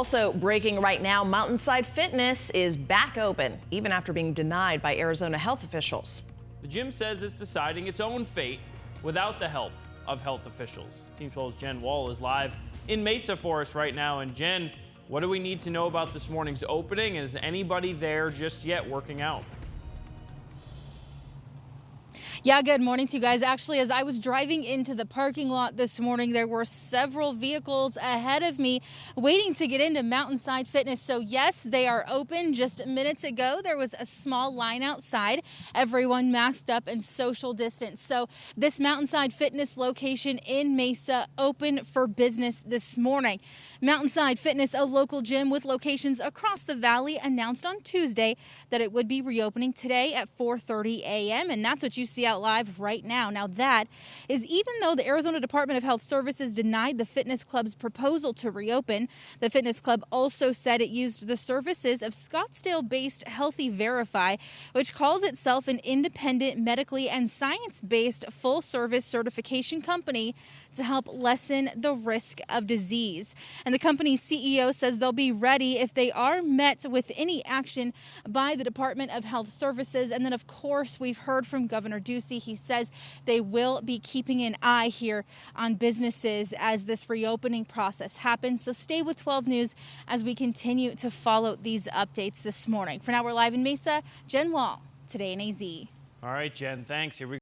Also breaking right now, Mountainside Fitness is back open, even after being denied by Arizona health officials. The gym says it's deciding its own fate without the help of health officials. Team 12's Jen Wall is live in Mesa for us right now. And Jen, what do we need to know about this morning's opening? Is anybody there just yet working out? Yeah, good morning to you guys. Actually, as I was driving into the parking lot this morning, there were several vehicles ahead of me waiting to get into Mountainside Fitness. So yes, they are open. Just minutes ago, there was a small line outside, everyone masked up and social distance. So this Mountainside Fitness location in Mesa open for business this morning. Mountainside Fitness, a local gym with locations across the valley, announced on Tuesday that it would be reopening today at 4:30 a.m. And that's what you see out live right now. Now that is even though the Arizona Department of Health Services denied the fitness club's proposal to reopen. The fitness club also said it used the services of Scottsdale-based Healthy Verify, which calls itself an independent, medically and science-based full-service certification company to help lessen the risk of disease. And the company's CEO says they'll be ready if they are met with any action by the Department of Health Services. And then, of course, we've heard from Governor Ducey. He says they will be keeping an eye here on businesses as this reopening process happens. So stay with 12 News as we continue to follow these updates this morning. For now, we're live in Mesa. Jen Wall, Today in AZ. All right, Jen, thanks. Here we go.